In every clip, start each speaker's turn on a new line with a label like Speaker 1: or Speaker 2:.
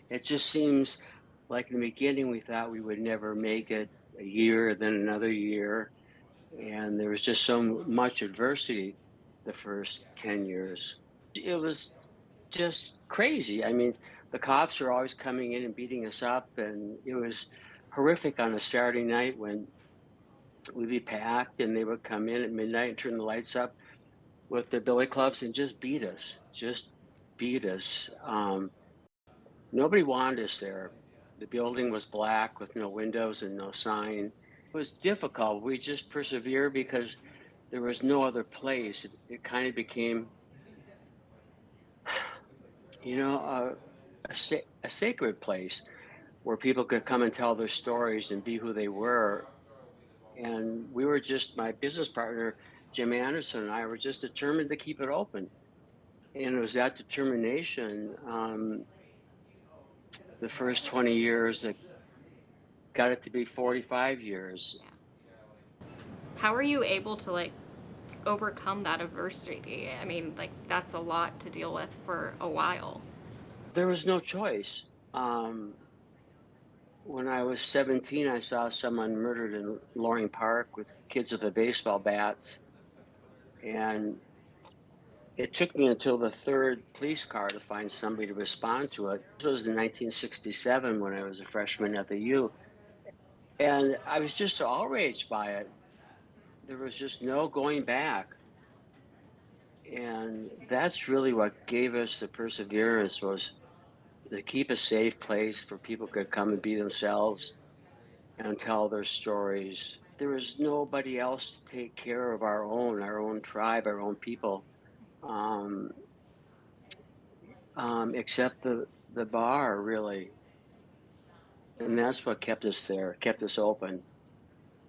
Speaker 1: It just seems like in the beginning we thought we would never make it a year, then another year, and there was just so much adversity the first 10 years. It was just crazy. I mean, the cops were always coming in and beating us up, and it was horrific on a Saturday night when we'd be packed and they would come in at midnight and turn the lights up with their billy clubs and just beat us. Nobody wanted us there. The building was black with no windows and no sign. It was difficult. We just persevered because there was no other place. It kind of became, a sacred place where people could come and tell their stories and be who they were. And we were just, my business partner, Jim Anderson, and I were just determined to keep it open. And it was that determination, the first 20 years that got it to be 45 years.
Speaker 2: Yeah. How are you able to like overcome that adversity? I mean, like that's a lot to deal with for a while.
Speaker 1: There was no choice. When I was 17, I saw someone murdered in Loring Park with kids with the baseball bats. And it took me until the third police car to find somebody to respond to it. This was in 1967 when I was a freshman at the U. And I was just so outraged by it. There was just no going back. And that's really what gave us the perseverance was to keep a safe place for people could come and be themselves and tell their stories. There was nobody else to take care of our own tribe, our own people, um, except the bar, really. And that's what kept us there, kept us open.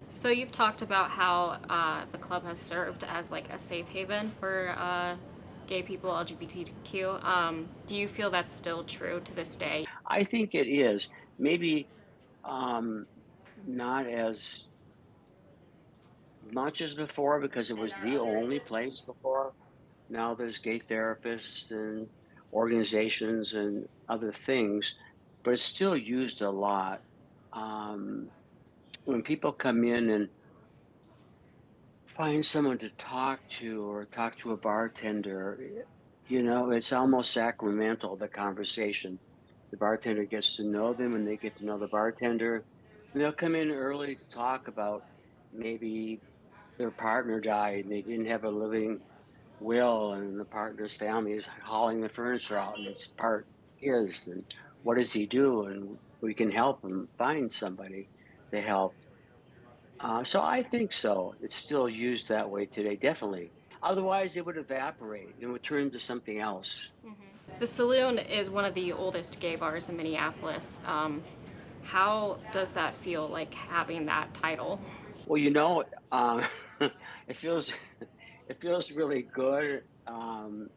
Speaker 2: So you've talked about how the club has served as like a safe haven for gay people, LGBTQ. Do you feel that's still true to this day?
Speaker 1: I think it is maybe um, not as much as before because it was the only place before. Now there's gay therapists and organizations and other things, but it's still used a lot. Um, when people come in and find someone to talk to or talk to a bartender, it's almost sacramental, the conversation. The bartender gets to know them and they get to know the bartender. And they'll come in early to talk about maybe their partner died and they didn't have a living will and the partner's family is hauling the furniture out and it's part his and what does he do and we can help him find somebody to help. So I think so. It's still used that way today, definitely. Otherwise, it would evaporate and would turn into something else.
Speaker 2: The Saloon is one of the oldest gay bars in Minneapolis. How does that feel like having that title?
Speaker 1: Well, it feels it feels really good. I'm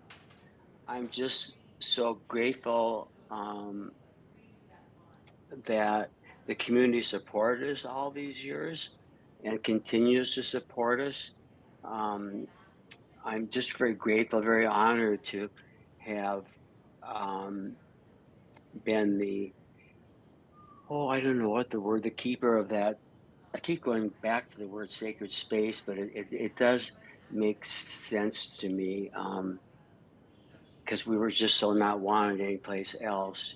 Speaker 1: just so grateful that the community supported us all these years and continues to support us. Um, I'm just very grateful, very honored to have um, been I don't know what the word, the keeper of that. I keep going back to the word sacred space, but it does make sense to me because we were just so not wanted anyplace else.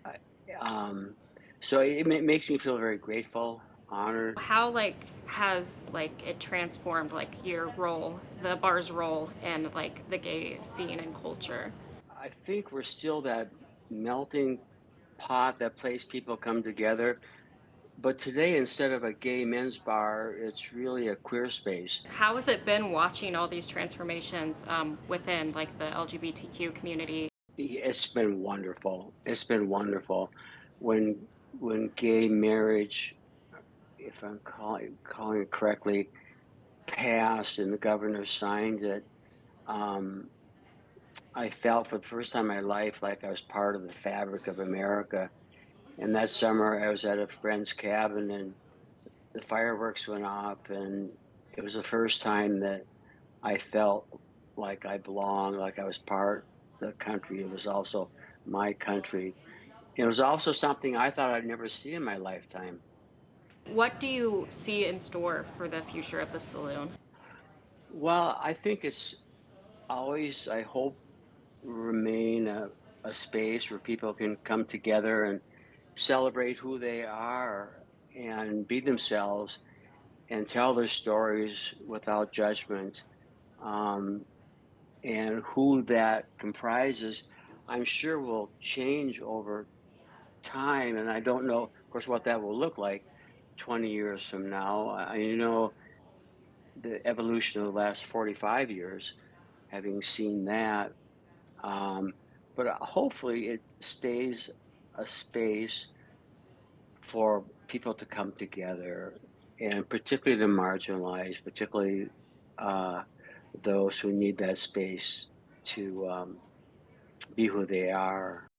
Speaker 1: I- Um, so makes me feel very grateful, honored.
Speaker 2: How like has like it transformed like your role, the bar's role in like the gay scene and culture?
Speaker 1: I think we're still that melting pot, that place people come together. But today, instead of a gay men's bar, it's really a queer space.
Speaker 2: How has it been watching all these transformations within like the LGBTQ community?
Speaker 1: It's been wonderful. It's been wonderful. When gay marriage, if I'm calling it correctly, passed and the governor signed it, um, I felt for the first time in my life like I was part of the fabric of America. And that summer, I was at a friend's cabin and the fireworks went off, and it was the first time that I felt like I belonged, like I was part of the country. It was also my country. It was also something I thought I'd never see in my lifetime.
Speaker 2: What do you see in store for the future of the saloon?
Speaker 1: Well, I think it's always, I hope, remain a space where people can come together and celebrate who they are and be themselves and tell their stories without judgment. Um, and who that comprises, I'm sure will change over time. And I don't know, of course, what that will look like 20 years from now. The evolution of the last 45 years, having seen that. Um, but hopefully it stays a space for people to come together, and particularly the marginalized, particularly uh, those who need that space to be who they are.